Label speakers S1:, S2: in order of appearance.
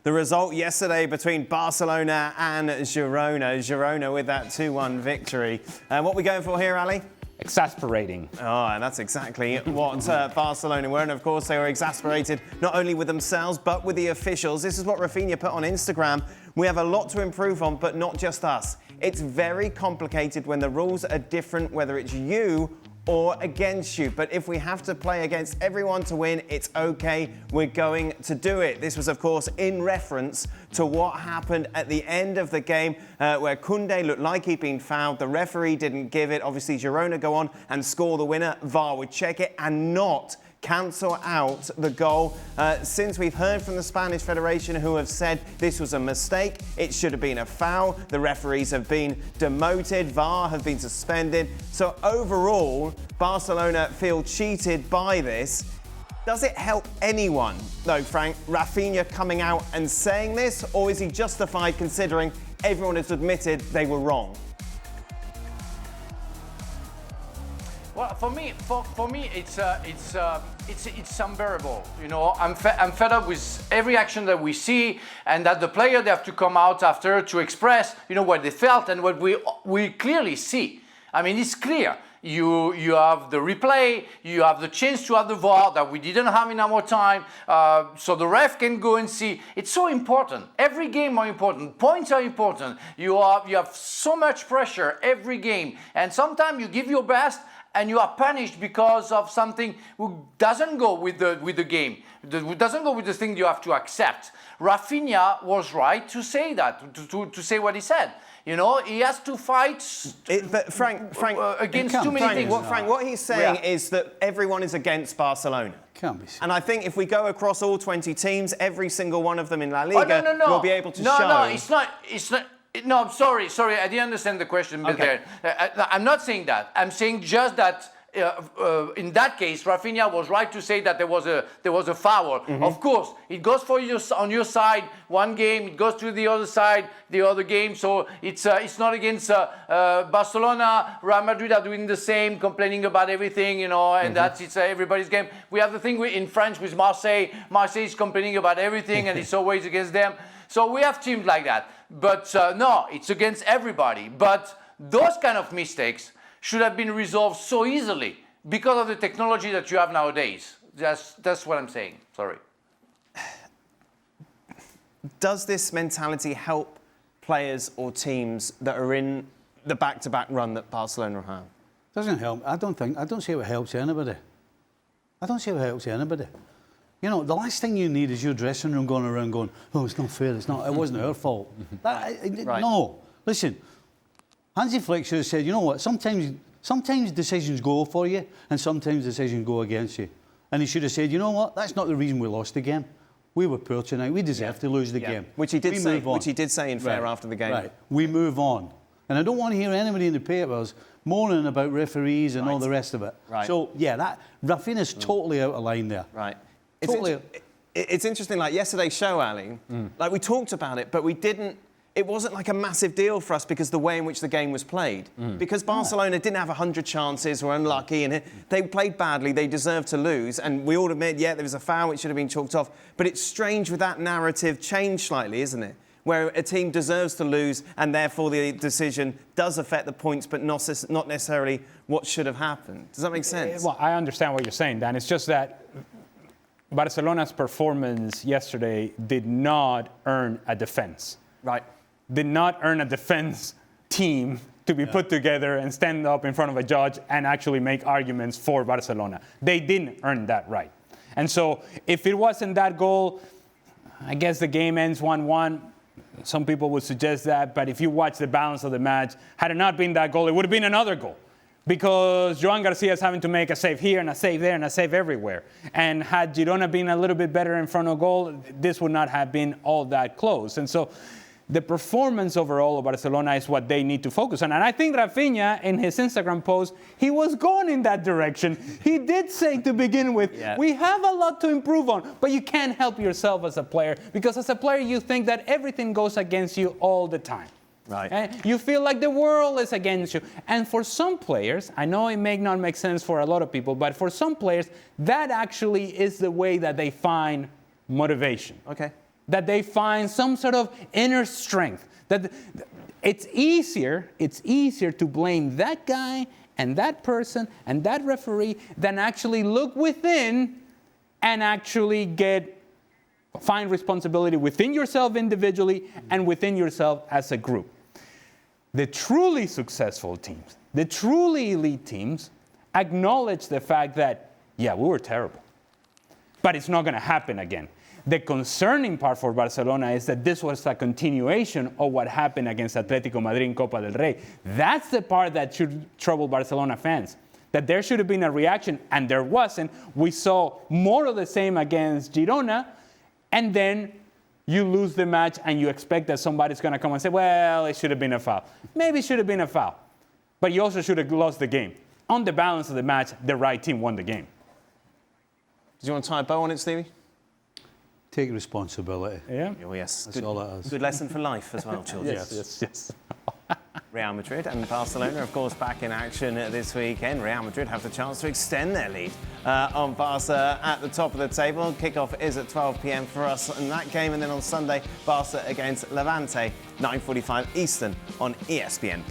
S1: The result yesterday between Barcelona and Girona. Girona with that 2-1 victory. What are we going for here, Ali?
S2: Exasperating.
S1: Oh, and that's exactly what Barcelona were. And of course, they were exasperated not only with themselves, but with the officials. This is what Raphinha put on Instagram. We have a lot to improve on, but not just us. It's very complicated when the rules are different, whether it's you or against you. But if we have to play against everyone to win, it's okay. We're going to do it. This was, of course, in reference to what happened at the end of the game where Koundé looked like he'd been fouled. The referee didn't give it. Obviously, Girona go on and score the winner. VAR would check it and not cancel out the goal. Since we've heard from the Spanish Federation, who have said this was a mistake, it should have been a foul. The referees have been demoted, VAR have been suspended. So overall, Barcelona feel cheated by this. Does it help anyone, though, Frank, Raphinha coming out and saying this, or is he justified considering everyone has admitted they were wrong?
S3: Well, for me, it's unbearable. You know, I'm fed up with every action that we see, and that the player they have to come out after to express, you know, what they felt and what we clearly see. I mean, it's clear. You have the replay, you have the chance to have the VAR that we didn't have in our time, so the ref can go and see. It's so important. Every game are important. Points are important. You have so much pressure every game, and sometimes you give your best, and you are punished because of something who doesn't go with the game, who doesn't go with the thing you have to accept. Raphinha was right to say that, to say what he said. You know, he has to fight
S1: but Frank,
S3: against too many things.
S1: Frank, what he's saying is that everyone is against Barcelona.
S4: Can't be.
S1: And I think if we go across all 20 teams, every single one of them in LaLiga will be able to show.
S3: No, it's not. No, I'm sorry. I didn't understand the question. Okay. I'm not saying that. I'm saying just that in that case, Raphinha was right to say that there was a foul. Mm-hmm. Of course, it goes for you on your side one game, it goes to the other side the other game. So it's not against Barcelona. Real Madrid are doing the same, complaining about everything, you know, and it's everybody's game. We have the thing in French with Marseille. Marseille is complaining about everything, and it's always against them. So we have teams like that. But no, it's against everybody. But those kind of mistakes should have been resolved so easily because of the technology that you have nowadays. That's what I'm saying. Sorry.
S1: Does this mentality help players or teams that are in the back-to-back run that Barcelona have?
S4: Doesn't help. I don't see how it helps anybody. You know, the last thing you need is your dressing room going around going, oh, it's not fair, it wasn't our fault. Right. No, listen, Hansi Flick should have said, you know what, sometimes decisions go for you and sometimes decisions go against you. And he should have said, you know what, that's not the reason we lost the game. We were poor tonight, we deserve to lose the game.
S1: Which he did say in fair after the game.
S4: Right, we move on. And I don't want to hear anybody in the papers moaning about referees and all the rest of it. Right. So, yeah, Raphinha's totally out of line there.
S1: Right. It's interesting, like yesterday's show, Ali, like we talked about it, but it wasn't like a massive deal for us because the way in which the game was played. Because Barcelona didn't have 100 chances, were unlucky, and they played badly, they deserved to lose, and we all admit, yeah, there was a foul, it should have been chalked off, but it's strange with that narrative changed slightly, isn't it? Where a team deserves to lose, and therefore the decision does affect the points, but not necessarily what should have happened. Does that make sense?
S2: Well, I understand what you're saying, Dan. It's just that Barcelona's performance yesterday did not earn a defense.
S1: Right.
S2: Did not earn a defense team to be put together and stand up in front of a judge and actually make arguments for Barcelona. They didn't earn that right. And so if it wasn't that goal, I guess the game ends 1-1. Some people would suggest that, but if you watch the balance of the match, had it not been that goal, it would have been another goal. Because Joan Garcia is having to make a save here and a save there and a save everywhere. And had Girona been a little bit better in front of goal, this would not have been all that close. And so the performance overall of Barcelona is what they need to focus on. And I think Raphinha, in his Instagram post, he was going in that direction. He did say to begin with, we have a lot to improve on, but you can't help yourself as a player. Because as a player, you think that everything goes against you all the time.
S1: Right.
S2: And you feel like the world is against you. And for some players, I know it may not make sense for a lot of people, but for some players, that actually is the way that they find motivation.
S1: Okay.
S2: that they find some sort of inner strength. That it's easier to blame that guy and that person and that referee than actually look within and actually find responsibility within yourself individually and within yourself as a group. The truly successful teams, the truly elite teams, acknowledge the fact that, yeah, we were terrible, but it's not going to happen again. The concerning part for Barcelona is that this was a continuation of what happened against Atletico Madrid in Copa del Rey. That's the part that should trouble Barcelona fans, that there should have been a reaction, and there wasn't. We saw more of the same against Girona, and then you lose the match and you expect that somebody's going to come and say, well, it should have been a foul. Maybe it should have been a foul, but you also should have lost the game. On the balance of the match, the right team won the game.
S1: Do you want to tie a bow on it, Stevie?
S4: Take responsibility.
S2: Yeah.
S1: Oh, yes.
S4: That's all it is.
S1: Good lesson for life as well, children.
S2: Yes.
S1: Real Madrid and Barcelona, of course, back in action this weekend. Real Madrid have the chance to extend their lead on Barca at the top of the table. Kickoff is at 12 p.m. for us in that game. And then on Sunday, Barca against Levante, 9:45 Eastern on ESPN+.